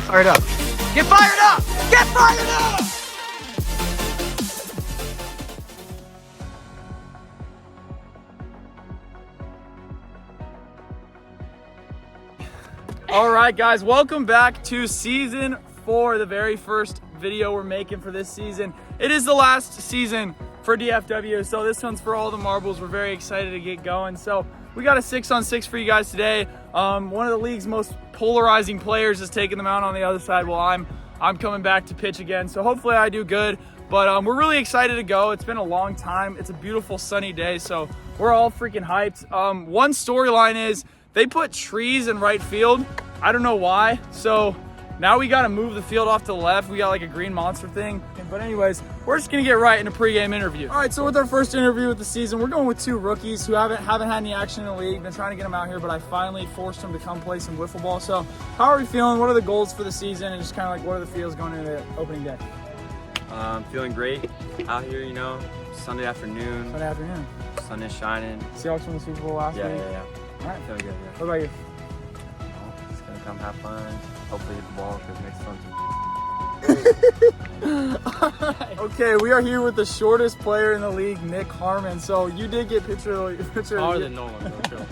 fired up. Get fired up! Get fired up! All right, guys, welcome back to season 4, the very first video we're making for this season. It is the last season for DFW, so this one's for all the marbles. We're very excited to get going. So we got a 6-on-6 for you guys today. One of the league's most polarizing players is taking them out on the other side while I'm coming back to pitch again. So hopefully I do good, but we're really excited to go. It's been a long time. It's a beautiful sunny day, so we're all freaking hyped. One storyline is they put trees in right field. I don't know why. So now we got to move the field off to the left. We got like a green monster thing. But anyways, we're just going to get right into pregame interview. All right, so with our first interview of the season, we're going with 2 rookies who haven't had any action in the league. Been trying to get them out here, but I finally forced them to come play some wiffle ball. So how are we feeling? What are the goals for the season? And just kind of like what are the feels going into opening day? Feeling great out here, you know, Sunday afternoon. Sun is shining. Seahawks won the Super Bowl last week. Yeah. All right. Feeling good, yeah. What about you? Just gonna come have fun. Hopefully hit the ball because it makes fun. Okay, we are here with the shortest player in the league, Nick Harmon. So you did get pitcher of the Taller year. than Nolan, though,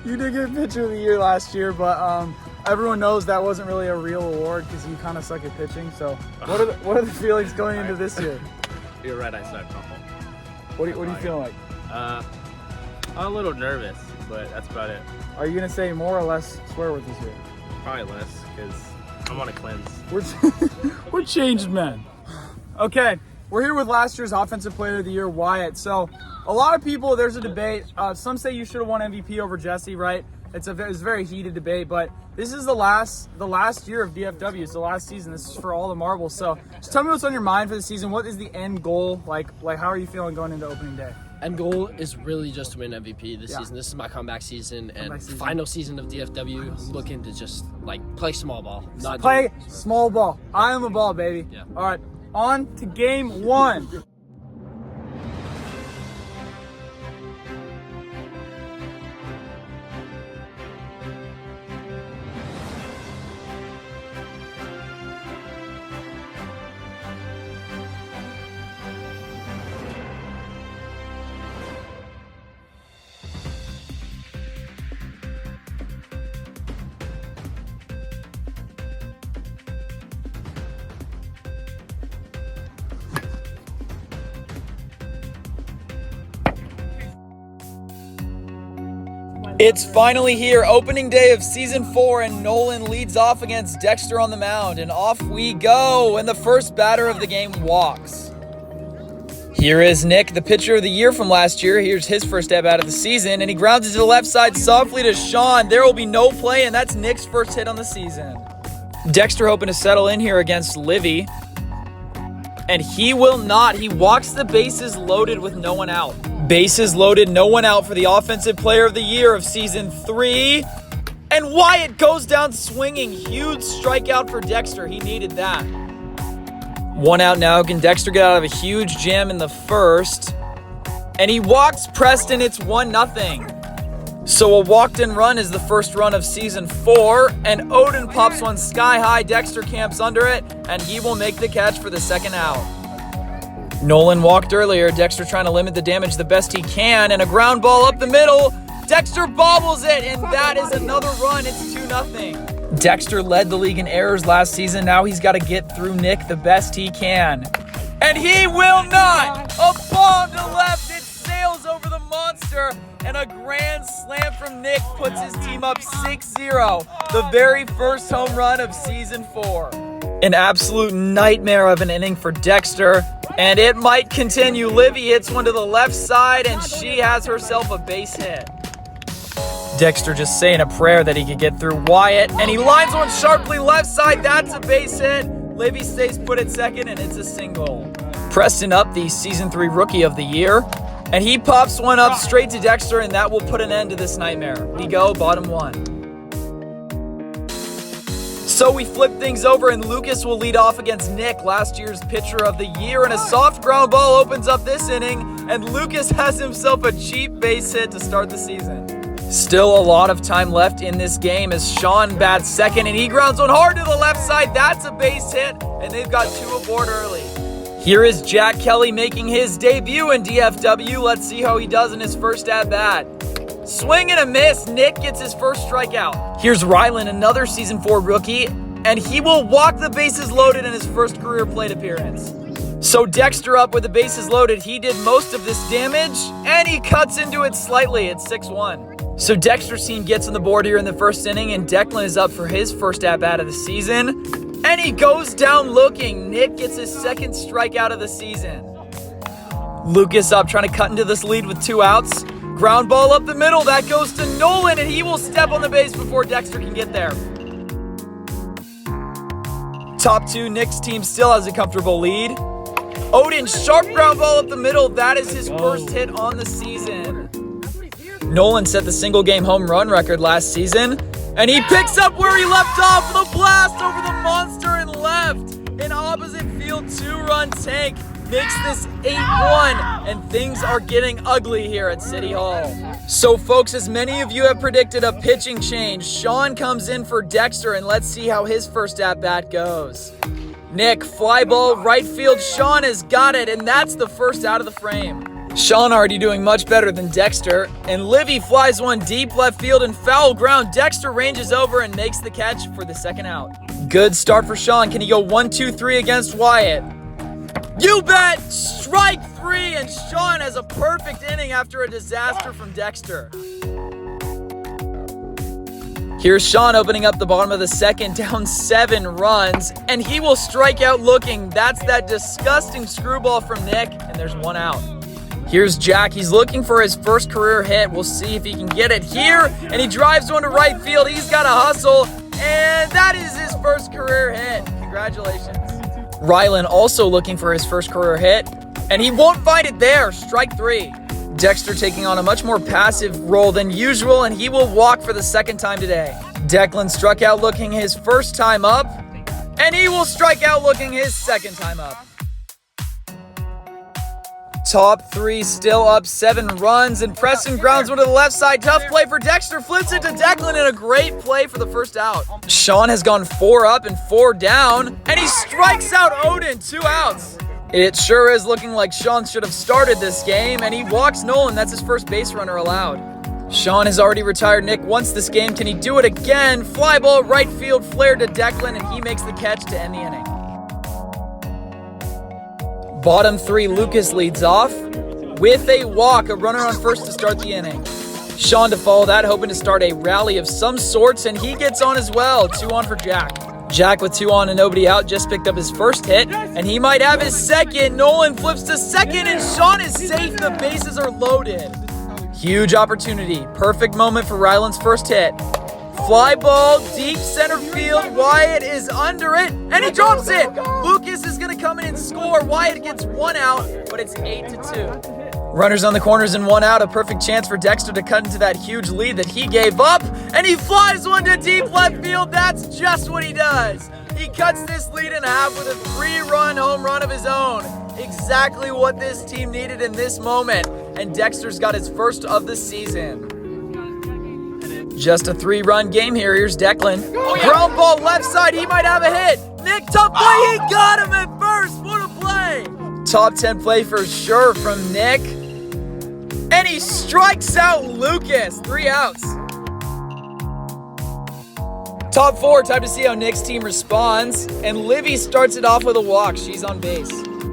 You did get pitcher of the year last year, but everyone knows that wasn't really a real award because you kind of suck at pitching. So what are the feelings going into this year? You're right, I suck. What are you feeling like? I'm a little nervous, but that's about it. Are you gonna say more or less swear words this year? Probably less because I'm on a cleanse. We're changed men. Okay, we're here with last year's Offensive Player of the Year, Wyatt. So a lot of people, there's a debate. Some say you should have won MVP over Jesse, right? It's a very heated debate, but this is the last year of DFW. It's the last season. This is for all the marbles. So just tell me what's on your mind for the season. What is the end goal? Like how are you feeling going into opening day? End goal is really just to win MVP this season. This is my comeback season and final season of DFW. I'm looking to just like play small ball. Play small ball. I am a ball, baby. Yeah. All right, on to game 1. It's finally here, opening day of season 4, and Nolan leads off against Dexter on the mound, and off we go, and the first batter of the game walks. Here is Nick, the pitcher of the year from last year. Here's his first at bat of the season, and he grounds it to the left side softly to Sean. There will be no play, and that's Nick's first hit on the season. Dexter hoping to settle in here against Livy, and he will not. He walks the bases loaded with no one out. Bases loaded, no one out for the Offensive Player of the Year of Season 3. And Wyatt goes down swinging. Huge strikeout for Dexter. He needed that. 1 out now. Can Dexter get out of a huge jam in the first? And he walks Preston. It's 1-0. So a walked-in run is the first run of Season 4. And Odin pops one sky high. Dexter camps under it. And he will make the catch for the second out. Nolan walked earlier. Dexter trying to limit the damage the best he can, and a ground ball up the middle. Dexter bobbles it, and that is another run. It's 2-0. Dexter led the league in errors last season. Now he's got to get through Nick the best he can. And he will not! A bomb to left. It sails over the monster, and a grand slam from Nick puts his team up 6-0. The very first home run of season 4. An absolute nightmare of an inning for Dexter. And it might continue. Livy hits one to the left side, and she has herself a base hit. Dexter just saying a prayer that he could get through Wyatt, and he lines one sharply left side. That's a base hit. Livy stays put at second, and it's a single. Preston up, the Season 3 Rookie of the Year, and he pops one up straight to Dexter, and that will put an end to this nightmare. We go, bottom 1. So we flip things over, and Lucas will lead off against Nick, last year's pitcher of the year, and a soft ground ball opens up this inning, and Lucas has himself a cheap base hit to start the season. Still a lot of time left in this game as Sean bats second, and he grounds one hard to the left side. That's a base hit, and they've got 2 aboard early. Here is Jack Kelly making his debut in DFW. Let's see how he does in his first at-bat. Swing and a miss. Nick gets his first strikeout. Here's Rylan, another Season 4 rookie, and he will walk the bases loaded in his first career plate appearance. So Dexter up with the bases loaded. He did most of this damage, and he cuts into it slightly. It's 6-1. So Dexter's team gets on the board here in the first inning, and Declan is up for his first at-bat of the season. And he goes down looking. Nick gets his second strikeout of the season. Lucas up trying to cut into this lead with 2 outs. Ground ball up the middle. That goes to Nolan, and he will step on the base before Dexter can get there. Top 2, Nick's team still has a comfortable lead. Odin, sharp ground ball up the middle. That is his first hit on the season. Nolan set the single-game home run record last season, and he picks up where he left off with a blast over the monster and left. An opposite field 2-run tank makes this 8-1, and things are getting ugly here at City Hall. So, folks, as many of you have predicted a pitching change, Sean comes in for Dexter, and let's see how his first at-bat goes. Nick, fly ball, right field. Sean has got it, and that's the first out of the frame. Sean already doing much better than Dexter, and Livy flies one deep left field and foul ground. Dexter ranges over and makes the catch for the second out. Good start for Sean. Can he go 1-2-3 against Wyatt? You bet! Strike 3, and Sean has a perfect inning after a disaster from Dexter. Here's Sean opening up the bottom of the second, down 7 runs, and he will strike out looking. That's that disgusting screwball from Nick, and there's 1 out. Here's Jack. He's looking for his first career hit. We'll see if he can get it here, and he drives one to right field. He's got a hustle, and that is his first career hit. Congratulations. Rylan also looking for his first career hit, and he won't find it there. Strike 3. Dexter taking on a much more passive role than usual, and he will walk for the second time today. Declan struck out looking his first time up, and he will strike out looking his second time up. Top 3 still up 7 runs, and Preston grounds one to the left side. Tough play for Dexter, flips it to Declan, and a great play for the first out. Sean has gone 4 up and 4 down, and he strikes out Odin, 2 outs. It sure is looking like Sean should have started this game, and he walks Nolan. That's his first base runner allowed. Sean has already retired Nick once this game. Can he do it again? Fly ball right field, flare to Declan, and he makes the catch to end the inning. Bottom 3, Lucas leads off with a walk, a runner on first to start the inning. Sean to follow that, hoping to start a rally of some sorts, and he gets on as well. 2 on for Jack. Jack with 2 on and nobody out just picked up his first hit, and he might have his second. Nolan flips to second, and Sean is safe. The bases are loaded. Huge opportunity. Perfect moment for Rylan's first hit. Fly ball, deep center field. Wyatt is under it, and he drops it. Lucas is going to come in and score. Wyatt gets 1 out, but it's 8-2. Runners on the corners and 1 out. A perfect chance for Dexter to cut into that huge lead that he gave up, and he flies one to deep left field. That's just what he does. He cuts this lead in half with a 3-run home run of his own. Exactly what this team needed in this moment, and Dexter's got his first of the season. Just a 3-run game here. Here's Declan. Ground ball left side. He might have a hit. Nick, tough play. He got him at first. What a play. Top 10 play for sure from Nick. And he strikes out Lucas. 3 outs. Top 4. Time to see how Nick's team responds. And Livy starts it off with a walk. She's on base.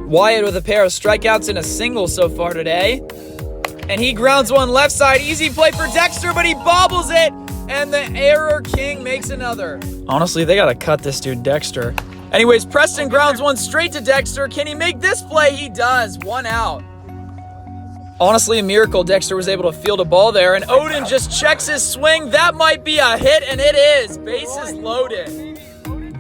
Wyatt with a pair of strikeouts and a single so far today. And he grounds one left side. Easy play for Dexter, but he bobbles it. And the error king makes another. Honestly, they got to cut this dude, Dexter. Anyways, Preston grounds one straight to Dexter. Can he make this play? He does. 1 out. Honestly, a miracle Dexter was able to field a ball there. And Odin just checks his swing. That might be a hit, and it is. Bases loaded.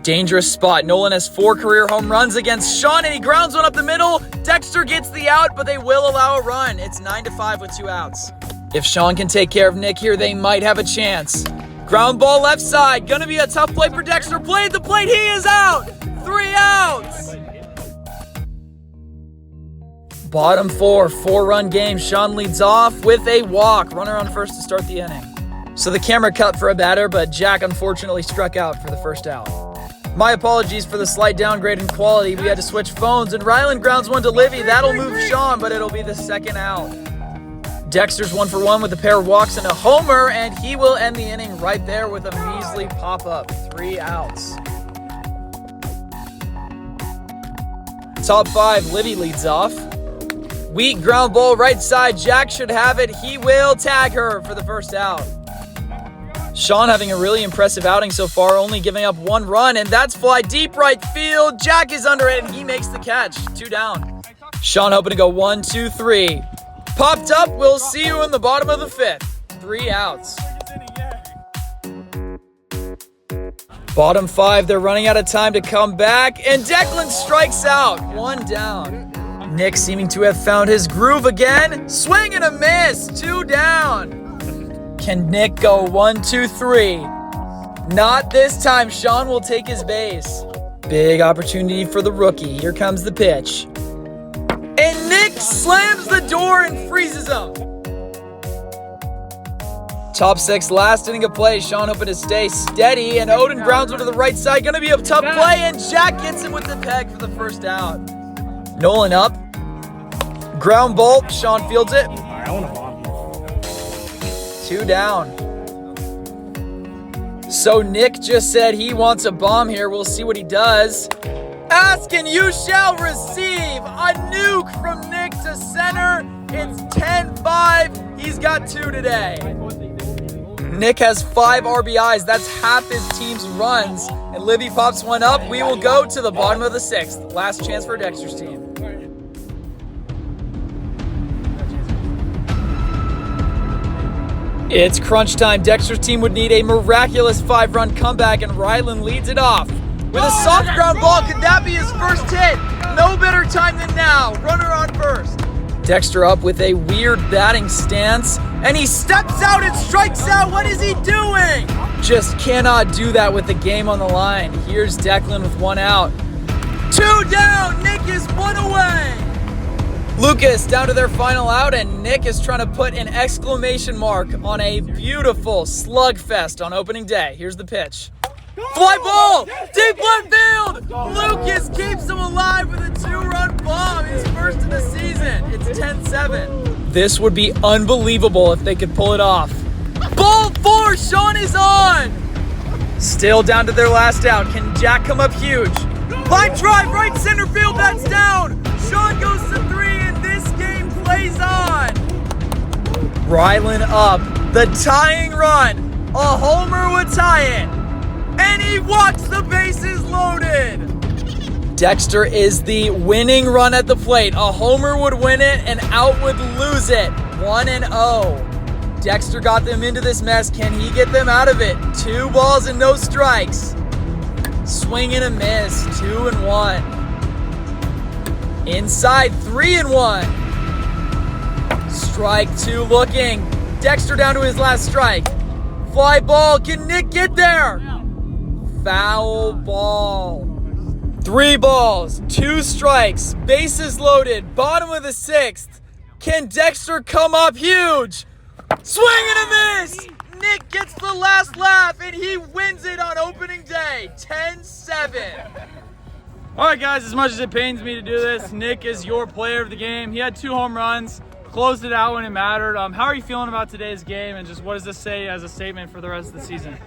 Dangerous spot. Nolan has 4 career home runs against Sean, and he grounds one up the middle. Dexter gets the out, but they will allow a run. It's 9-5 with 2 outs. If Sean can take care of Nick here, they might have a chance. Ground ball left side. Gonna be a tough play for Dexter. Play at the plate. He is out. 3 outs. Bottom 4, 4-run game. Sean leads off with a walk. Runner on first to start the inning. So the camera cut for a batter, but Jack unfortunately struck out for the first out. My apologies for the slight downgrade in quality. We had to switch phones, and Ryland grounds one to Livy. That'll move Sean, but it'll be the second out. Dexter's 1 for 1 with a pair of walks and a homer, and he will end the inning right there with a measly pop-up. 3 outs. Top 5, Livy leads off. Weak ground ball right side. Jack should have it. He will tag her for the first out. Sean having a really impressive outing so far, only giving up 1 run, and that's fly deep right field. Jack is under it, and he makes the catch. 2 down. Sean hoping to go 1, 2, 3. Popped up. We'll see you in the bottom of the 5th. 3 outs. Bottom 5, they're running out of time to come back, and Declan strikes out. 1 down. Nick seeming to have found his groove again. Swing and a miss. 2 down. Can Nick go 1, 2, 3? Not this time. Sean will take his base. Big opportunity for the rookie. Here comes the pitch. And Nick slams the door and freezes him. Top 6, last inning of play. Sean hoping to stay steady, and Odin grounds one to the right side. Gonna be a tough play, and Jack gets him with the peg for the first out. Nolan up. Ground ball. Sean fields it. I want to bomb. 2 down. So Nick just said he wants a bomb here. We'll see what he does. Ask and you shall receive. A nuke from Nick to center. It's 10-5. He's got 2 today. Nick has 5 RBIs. That's half his team's runs. And Livy pops one up. We will go to the bottom of the 6th. Last chance for Dexter's team. It's crunch time. Dexter's team would need a miraculous 5-run comeback, and Ryland leads it off. With a soft ground ball, could that be his first hit? No better time than now. Runner on first. Dexter up with a weird batting stance, and he steps out and strikes out. What is he doing? Just cannot do that with the game on the line. Here's Declan with 1 out. 2 down. Nick is 1 away. Lucas down to their final out, and Nick is trying to put an exclamation mark on a beautiful slugfest on opening day. Here's the pitch. Fly ball! Deep left field! Lucas keeps him alive with a 2-run bomb, his first of the season. It's 10-7. This would be unbelievable if they could pull it off. Ball 4! Sean is on! Still down to their last out. Can Jack come up huge? Line drive, right center field, that's down! Sean goes to 3, and this game plays on. Ryland up, the tying run. A homer would tie it. And he walks, the bases loaded. Dexter is the winning run at the plate. A homer would win it, and out would lose it. 1-0. Dexter got them into this mess. Can he get them out of it? 2 balls and no strikes. Swing and a miss. 2-1. Inside, 3-1. Strike 2 looking. Dexter down to his last strike. Fly ball. Can Nick get there? Foul ball. 3 balls, 2 strikes. Bases loaded. Bottom of the 6th. Can Dexter come up huge? Swing and a miss. Nick gets the last laugh, and he wins it on opening day. 10-7. All right, guys, as much as it pains me to do this, Nick is your player of the game. He had 2 home runs, closed it out when it mattered. How are you feeling about today's game, and just what does this say as a statement for the rest of the season?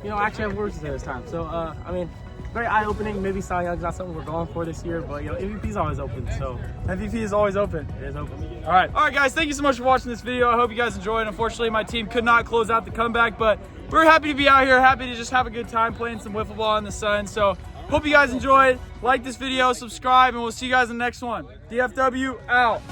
You know, I actually have words to say this time. So, I mean, very eye-opening. Maybe Cy Young's not something we're going for this year, but, you know, MVP's always open, so. MVP is always open. It is open. All right, guys, thank you so much for watching this video. I hope you guys enjoyed. Unfortunately, my team could not close out the comeback, but we're happy to be out here, happy to just have a good time playing some wiffle ball in the sun. So, hope you guys enjoyed. Like this video, subscribe, and we'll see you guys in the next one. DFW out.